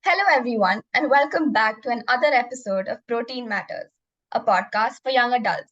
Hello, everyone, and welcome back to another episode of Protein Matters, a podcast for young adults.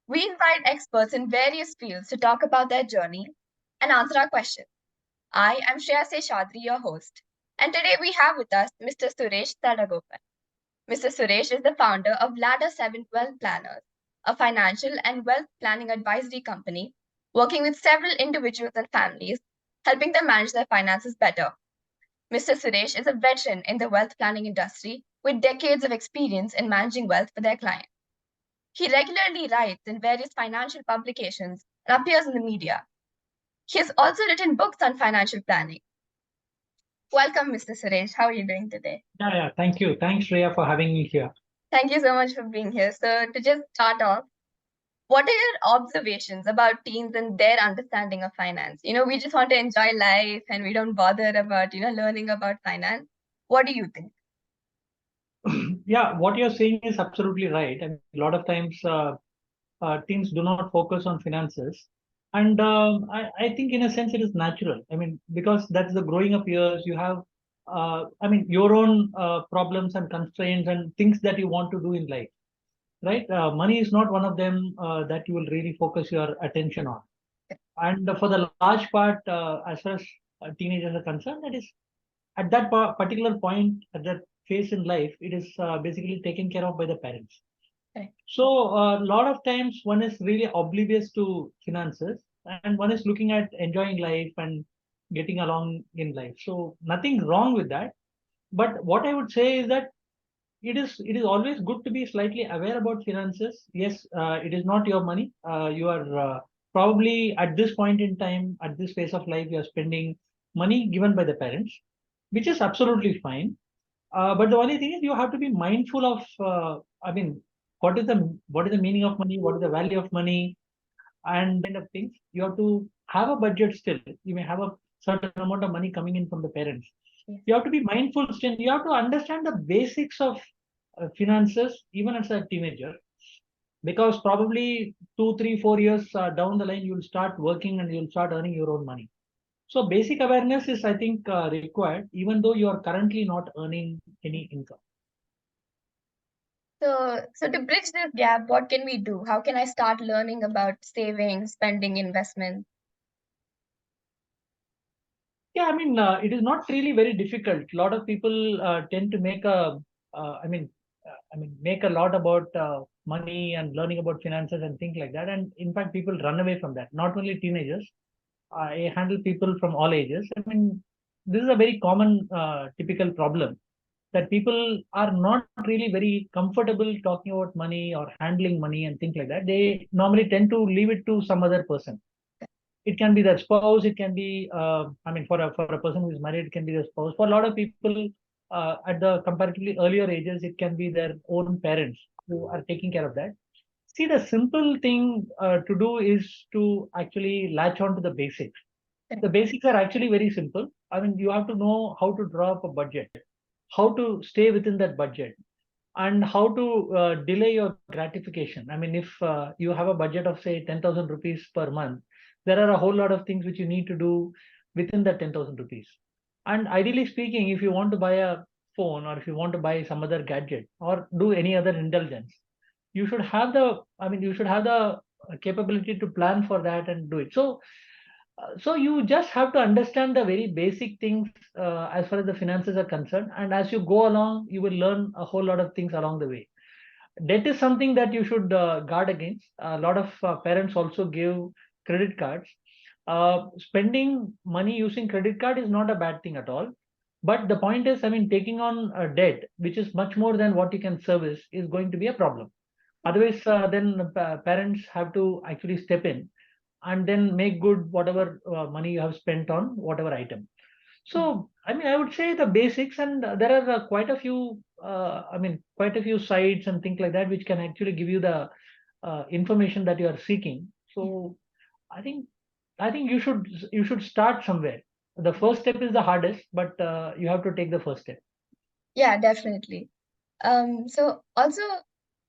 We invite experts in various fields to talk about their journey and answer our questions. I am Shreya Seshadri, your host, and today we have with us Mr. Suresh Sadagopan. Mr. Suresh is the founder of Ladder 7 Wealth Planners, a financial and wealth planning advisory company working with several individuals and families, helping them manage their finances better. Mr. Suresh is a veteran in the wealth planning industry with decades of experience in managing wealth for their clients. He regularly writes in various financial publications and appears in the media. He has also written books on financial planning. Welcome, Mr. Suresh. How are you doing today? Yeah. Thank you. Thanks, Shreya, for having me here. Thank you so much for being here. So, to just start off, what are your observations about teens and their understanding of finance? We just want to enjoy life and we don't bother about, learning about finance. What do you think? Yeah, what you're saying is absolutely right. I mean, a lot of times teens do not focus on finances. And I think, in a sense, it is natural. I mean, because that's the growing up years. You have, your own problems and constraints and things that you want to do in life, right? Money is not one of them that you will really focus your attention on. And for the large part, as far as teenagers are concerned, that is at that particular point, at that phase in life, it is basically taken care of by the parents. Right. So a lot of times one is really oblivious to finances and one is looking at enjoying life and getting along in life. So nothing wrong with that. But what I would say is that it is always good to be slightly aware about finances. Yes, it is not your money. You are probably at this point in time, at this phase of life, you are spending money given by the parents, which is absolutely fine. But the only thing is you have to be mindful of, what is the meaning of money, what is the value of money, and kind of things. You have to have a budget still. You may have a certain amount of money coming in from the parents. Yes. You have to be mindful still. You have to understand the basics of finances even as a teenager, because probably 2, 3, 4 years down the line you'll start working and you'll start earning your own money. So basic awareness is, I think, required, even though you are currently not earning any income. So to bridge this gap, what can we do? How can I start learning about saving, spending, investment? Yeah, it is not really very difficult. A lot of people tend to make make a lot about money and learning about finances and things like that. And in fact, people run away from that. Not only teenagers, I handle people from all ages. This is a very common, typical problem, that people are not really very comfortable talking about money or handling money and things like that. They normally tend to leave it to some other person. It can be their spouse. It can be, for a person who is married, it can be their spouse. For a lot of people, at the comparatively earlier ages, it can be their own parents who are taking care of that. See, the simple thing to do is to actually latch on to the basics. The basics are actually very simple. You have to know how to draw up a budget, how to stay within that budget, and how to delay your gratification. If you have a budget of say 10,000 rupees per month, there are a whole lot of things which you need to do within that 10,000 rupees. And ideally speaking, if you want to buy a phone or if you want to buy some other gadget or do any other indulgence, you should have the capability to plan for that and do it. So you just have to understand the very basic things as far as the finances are concerned, and as you go along, you will learn a whole lot of things along the way. Debt is something that you should guard against. A lot of parents also give credit cards. Spending money using credit card is not a bad thing at all. But the point is, taking on a debt which is much more than what you can service is going to be a problem. Otherwise, then parents have to actually step in and then make good whatever money you have spent on whatever item. So, I would say the basics, and there are quite a few sites and things like that which can actually give you the information that you are seeking. So, I think you should start somewhere. The first step is the hardest, but you have to take the first step. Yeah, definitely. So also,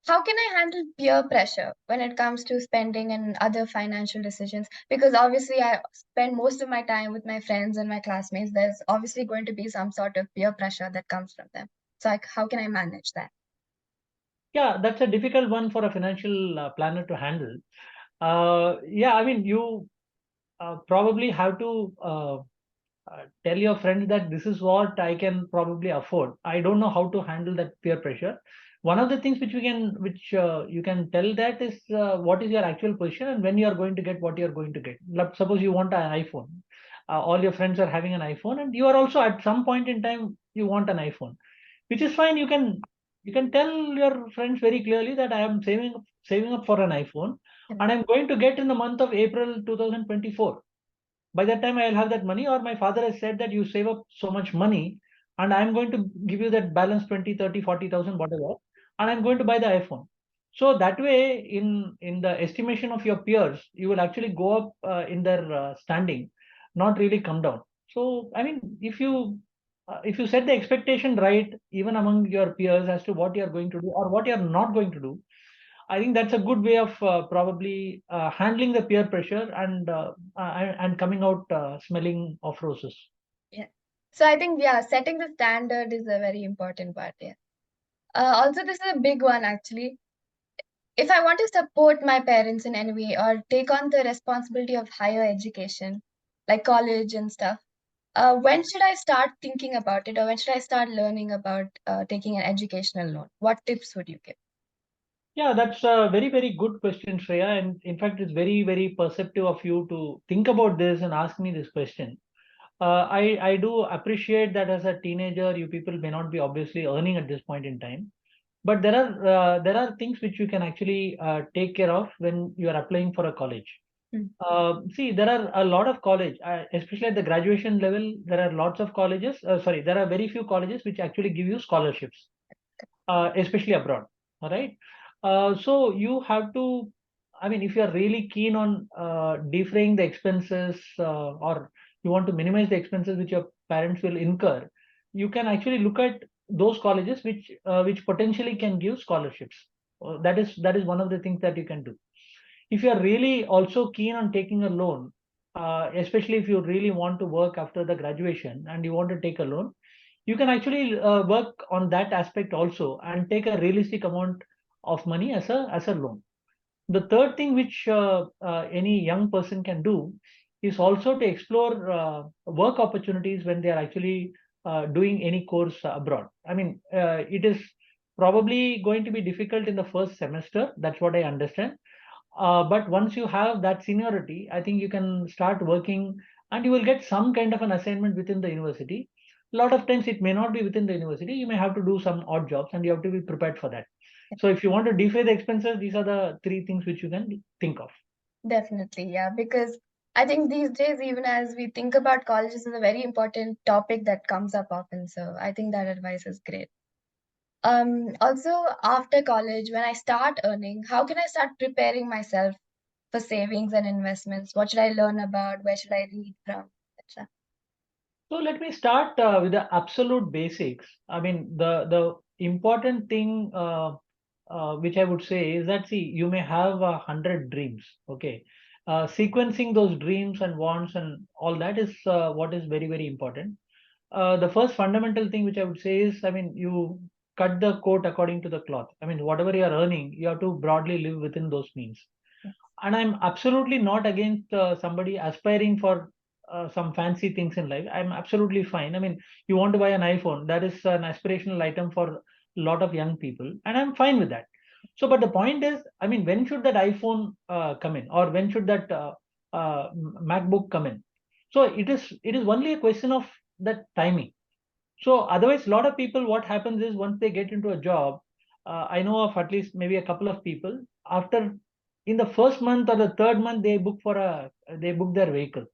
How can I handle peer pressure when it comes to spending and other financial decisions? Because obviously, I spend most of my time with my friends and my classmates. There's obviously going to be some sort of peer pressure that comes from them. So, like, how can I manage that? Yeah, that's a difficult one for a financial planner to handle. Yeah, I mean, you probably have to tell your friends that this is what I can probably afford. I don't know how to handle that peer pressure. One of the things which you can tell that is what is your actual position and when you are going to get what you are going to get. Suppose you want an iPhone, all your friends are having an iPhone, and you are also at some point in time you want an iPhone, which is fine. You can tell your friends very clearly that I am saving up for an iPhone, and I'm going to get in the month of April 2024. By that time I'll have that money, or my father has said that you save up so much money and I'm going to give you that balance 20, 30, 40,000, whatever, and I'm going to buy the iPhone. So that way, in the estimation of your peers, you will actually go up in their standing, not really come down. So I mean, if you set the expectation right, even among your peers, as to what you're going to do or what you're not going to do, I think that's a good way of probably handling the peer pressure and coming out smelling of roses. Yeah. So I think, yeah, setting the standard is a very important part. Yeah. Also, this is a big one actually. If I want to support my parents in any way or take on the responsibility of higher education, like college and stuff, when should I start thinking about it, or when should I start learning about taking an educational loan? What tips would you give? Yeah, that's a very, very good question, Shreya. And in fact, it's very, very perceptive of you to think about this and ask me this question. I do appreciate that as a teenager, you people may not be obviously earning at this point in time. But there are things which you can actually take care of when you are applying for a college. Mm. See, there are a lot of college, especially at the graduation level. There are lots of colleges. Sorry, there are very few colleges which actually give you scholarships, especially abroad. All right. So you have to. I mean, if you are really keen on defraying the expenses, or you want to minimize the expenses which your parents will incur, you can actually look at those colleges which potentially can give scholarships. That is one of the things that you can do. If you are really also keen on taking a loan, especially if you really want to work after the graduation and you want to take a loan, you can actually work on that aspect also and take a realistic amount of money as a loan. The third thing which any young person can do is also to explore work opportunities when they are actually doing any course abroad. I mean, it is probably going to be difficult in the first semester. That's what I understand. But once you have that seniority, I think you can start working and you will get some kind of an assignment within the university. A lot of times it may not be within the university. You may have to do some odd jobs and you have to be prepared for that. So if you want to defray the expenses, these are the three things which you can think of. Definitely, yeah, because I think these days, even as we think about colleges, is a very important topic that comes up often. So I think that advice is great. Also, after college, when I start earning, how can I start preparing myself for savings and investments? What should I learn about? Where should I read from? Etc. So let me start with the absolute basics. I mean, the important thing which I would say is that, see, you may have 100 dreams. Okay, sequencing those dreams and wants and all that is what is very, very important. The first fundamental thing which I would say is, I mean, you cut the coat according to the cloth. I mean, whatever you are earning, you have to broadly live within those means. And I'm absolutely not against somebody aspiring for some fancy things in life. I'm absolutely fine. I mean, you want to buy an iPhone, that is an aspirational item for a lot of young people, and I'm fine with that. So, but the point is, I mean, when should that iPhone come in, or when should that MacBook come in? So it is only a question of that timing. So otherwise, a lot of people, what happens is once they get into a job, I know of at least maybe a couple of people, after in the first month or the third month, they book their vehicle.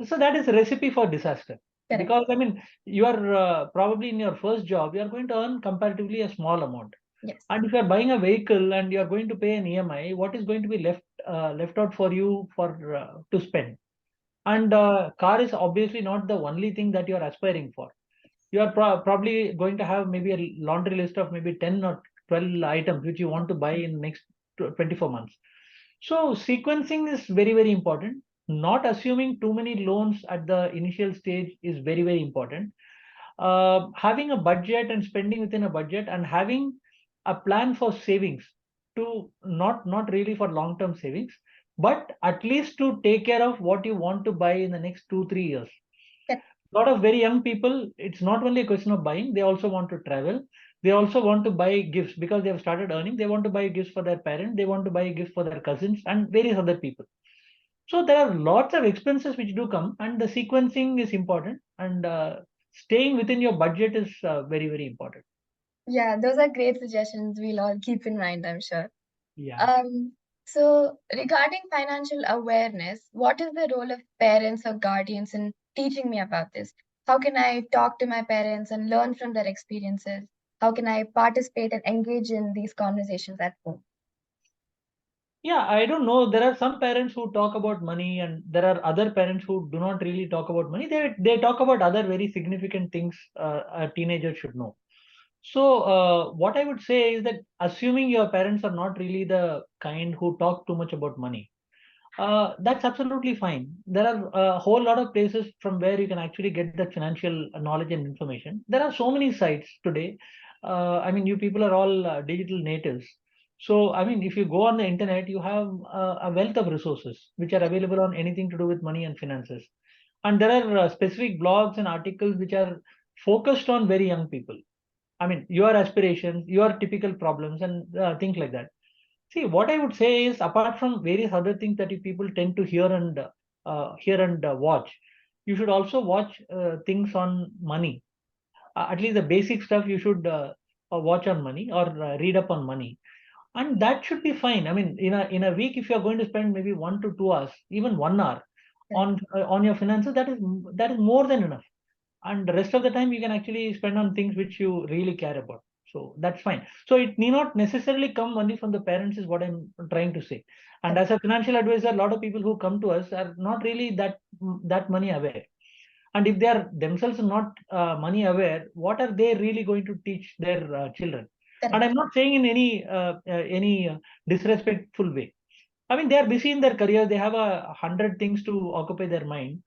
So that is a recipe for disaster. Correct. Because I mean, you are probably in your first job, you are going to earn comparatively a small amount. Yes. And if you are buying a vehicle and you are going to pay an EMI, what is going to be left out for you for to spend? And car is obviously not the only thing that you are aspiring for. You are probably going to have maybe a laundry list of maybe 10 or 12 items which you want to buy in next 24 months. So sequencing is very, very important. Not assuming too many loans at the initial stage is very, very important. Having a budget and spending within a budget, and having a plan for savings, to not really for long term savings, but at least to take care of what you want to buy in the next 2 3 years. Correct. A lot of very young people, it's not only a question of buying, they also want to travel, they also want to buy gifts because they have started earning, they want to buy gifts for their parents, they want to buy gifts for their cousins and various other people. So there are lots of expenses which do come, and the sequencing is important, and staying within your budget is very, very important. Yeah, those are great suggestions we'll all keep in mind, I'm sure. Yeah. Um, so regarding financial awareness, what is the role of parents or guardians in teaching me about this? How can I talk to my parents and learn from their experiences? How can I participate and engage in these conversations at home? Yeah, I don't know. There are some parents who talk about money, and there are other parents who do not really talk about money. They talk about other very significant things a teenager should know. So what I would say is that, assuming your parents are not really the kind who talk too much about money, that's absolutely fine. There are a whole lot of places from where you can actually get that financial knowledge and information. There are so many sites today. I mean, you people are all digital natives. So, I mean, if you go on the internet, you have a wealth of resources which are available on anything to do with money and finances. And there are specific blogs and articles which are focused on very young people. I mean, your aspirations, your typical problems, and things like that. See, what I would say is, apart from various other things that you people tend to hear and watch, you should also watch things on money. At least the basic stuff you should watch on money, or read up on money, and that should be fine. I mean, in a week, if you are going to spend maybe 1 to 2 hours, even 1 hour Correct. on your finances, that is more than enough. And the rest of the time you can actually spend on things which you really care about. So that's fine. So it need not necessarily come only from the parents, is what I'm trying to say. And Correct. as a financial advisor, a lot of people who come to us are not really that money aware. And if they are themselves not money aware, what are they really going to teach their children? And Correct. I'm not saying in any disrespectful way. I mean, they are busy in their career, they have 100 things to occupy their mind,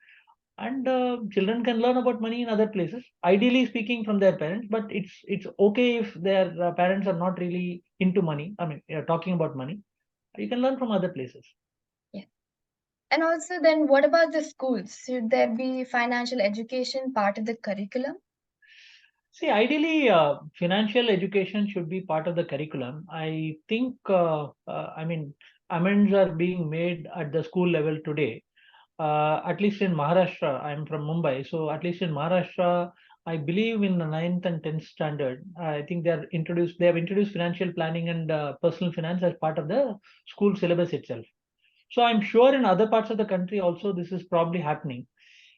and children can learn about money in other places, ideally speaking from their parents. But it's okay if their parents are not really into money, I mean, talking about money, you can learn from other places. Yeah. And also, then what about the schools? Should there be financial education part of the curriculum? See, ideally, financial education should be part of the curriculum. I think, I mean, amends are being made at the school level today. At least in Maharashtra, I'm from Mumbai, so at least in Maharashtra, I believe in the ninth and tenth standard, I think they have introduced financial planning and personal finance as part of the school syllabus itself. So I'm sure in other parts of the country also this is probably happening.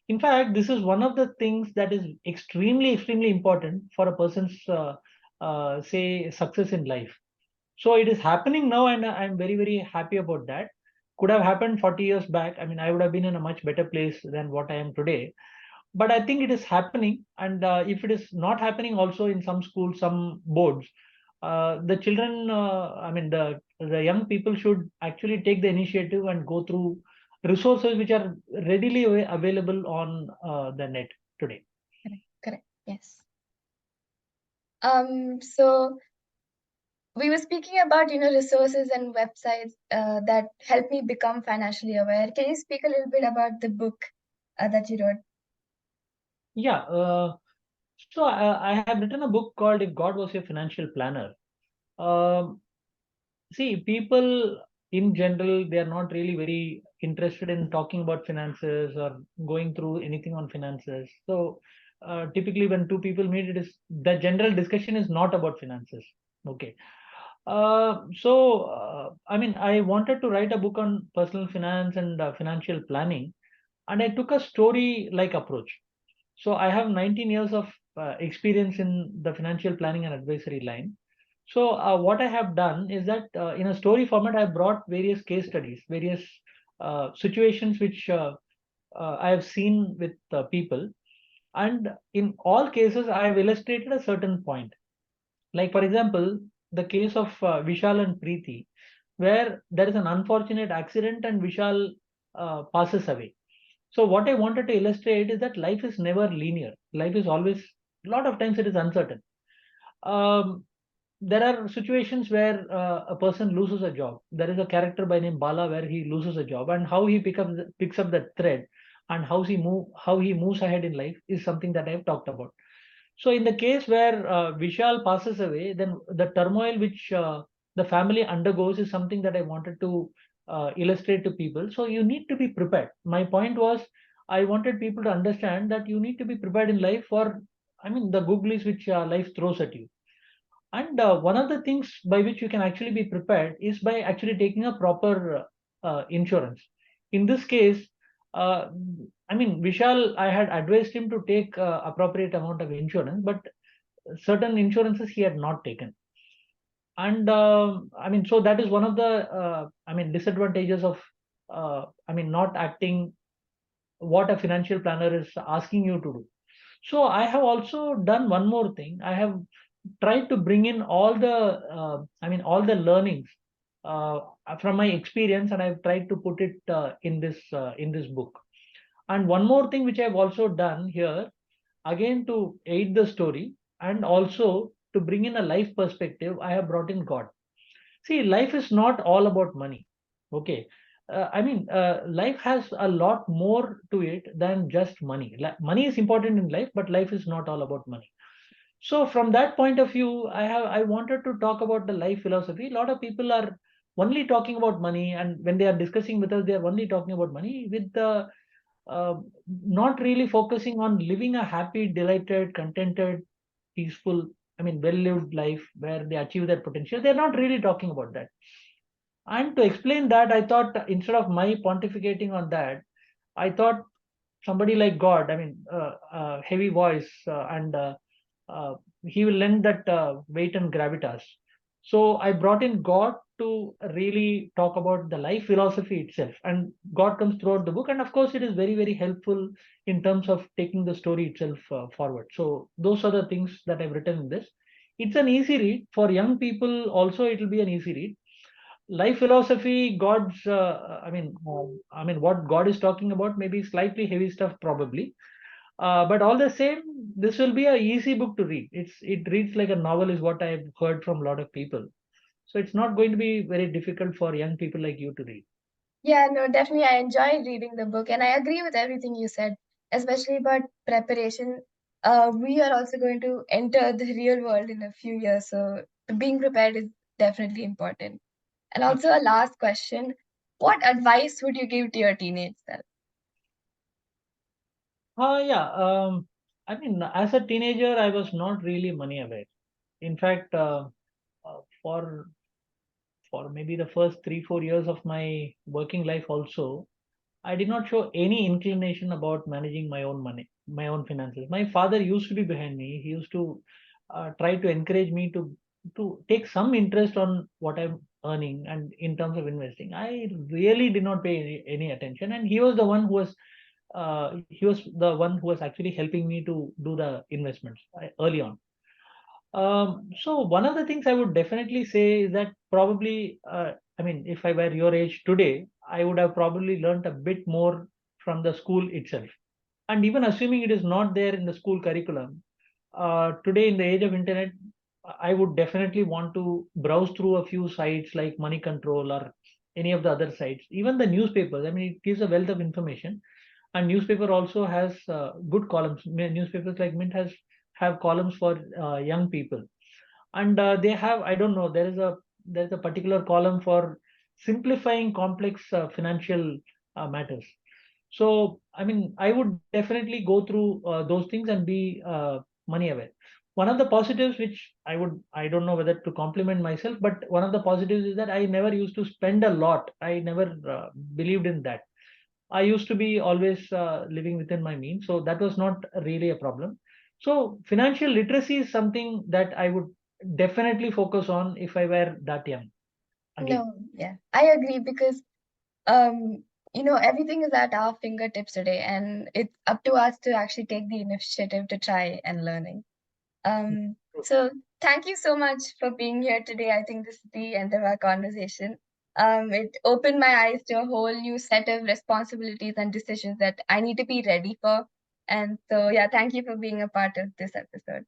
In fact, this is one of the things that is extremely, extremely important for a person's, say, success in life. So it is happening now, and I'm very, very happy about that. Could have happened 40 years back. I mean, I would have been in a much better place than what I am today. But I think it is happening, and if it is not happening also in some schools, some boards, the children, I mean, the young people should actually take the initiative and go through resources which are readily available on the net today. Correct. Correct. Yes. So we were speaking about, resources and websites that help me become financially aware. Can you speak a little bit about the book that you wrote? Yeah. So I have written a book called "If God Was Your Financial Planner." Um, See, people in general, they are not really very interested in talking about finances or going through anything on finances. So typically, when two people meet, it is the general discussion is not about finances. Okay. I mean, I wanted to write a book on personal finance and financial planning, and I took a story-like approach. So I have 19 years of experience in the financial planning and advisory line. So what I have done is that, in a story format, I brought various case studies, various situations which I have seen with people, and in all cases, I have illustrated a certain point. Like, for example, the case of Vishal and Preeti, where there is an unfortunate accident and Vishal passes away. So what I wanted to illustrate is that life is never linear. Life is always, a lot of times it is uncertain. Um, there are situations where a person loses a job. There is a character by name Bala where he loses a job, and how he picks up that thread and how he moves ahead in life is something that I've talked about. So in the case where Vishal passes away, then the turmoil which the family undergoes is something that I wanted to illustrate to people. So you need to be prepared. My point was, I wanted people to understand that you need to be prepared in life for, I mean, the googlies which life throws at you. And one of the things by which you can actually be prepared is by actually taking a proper insurance. In this case, uh, I mean, Vishal, I had advised him to take appropriate amount of insurance, but certain insurances he had not taken. And I mean, so that is one of the, I mean, disadvantages of, I mean, not acting what a financial planner is asking you to do. So I have also done one more thing. I have tried to bring in all the, I mean, all the learnings uh, from my experience, and I've tried to put it in this book. And one more thing which I've also done here, again to aid the story, and also to bring in a life perspective, I have brought in God. See, life is not all about money. Okay. I mean, life has a lot more to it than just money. Money is important in life, but life is not all about money. So from that point of view, I wanted to talk about the life philosophy. A lot of people are only talking about money, and when they are discussing with us, they are only talking about money with the uh, not really focusing on living a happy, delighted, contented, peaceful, I mean, well-lived life where they achieve their potential. They're not really talking about that. And to explain that, I thought instead of my pontificating on that, I thought somebody like God, I mean, heavy voice, and uh, he will lend that weight and gravitas. So I brought in God to really talk about the life philosophy itself, and God comes throughout the book, and of course, it is very, very helpful in terms of taking the story itself forward. So those are the things that I've written in this. It's an easy read for young people. Also, it will be an easy read. Life philosophy, God's, I mean, what God is talking about, maybe slightly heavy stuff, probably. But all the same, this will be a easy book to read. It reads like a novel, is what I've heard from a lot of people. So it's not going to be very difficult for young people like you to read. Yeah, no, definitely. I enjoyed reading the book, and I agree with everything you said, especially about preparation. We are also going to enter the real world in a few years, so being prepared is definitely important. And also, a last question: what advice would you give to your teenage self? Yeah. I mean, as a teenager, I was not really money aware. In fact, uh, for for maybe the first 3 4 years of my working life also, I did not show any inclination about managing my own money, my own finances. My father used to be behind me. He used to try to encourage me to take some interest on what I'm earning and in terms of investing. I really did not pay any attention, and he was the one who was actually helping me to do the investments early on. So one of the things I would definitely say is that probably, I mean, if I were your age today, I would have probably learned a bit more from the school itself. And even assuming it is not there in the school curriculum, today in the age of internet, I would definitely want to browse through a few sites like Money Control or any of the other sites, even the newspapers. I mean, it gives a wealth of information, and newspaper also has good columns. Newspapers like Mint has have columns for young people, and they have, I don't know, there's a particular column for simplifying complex financial matters. So I mean, I would definitely go through those things and be money aware. One of the positives which I don't know whether to compliment myself, but one of the positives is that I never used to spend a lot. I never believed in that. I used to be always living within my means, so that was not really a problem. So financial literacy is something that I would definitely focus on if I were that young again. No, yeah, I agree because um, everything is at our fingertips today, and it's up to us to actually take the initiative to try and learning. So thank you so much for being here today. I think this is the end of our conversation. It opened my eyes to a whole new set of responsibilities and decisions that I need to be ready for. And so, yeah, thank you for being a part of this episode.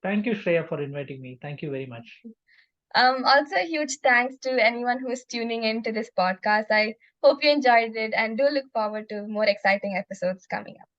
Thank you, Shreya, for inviting me. Thank you very much. Also, a huge thanks to anyone who is tuning in to this podcast. I hope you enjoyed it and do look forward to more exciting episodes coming up.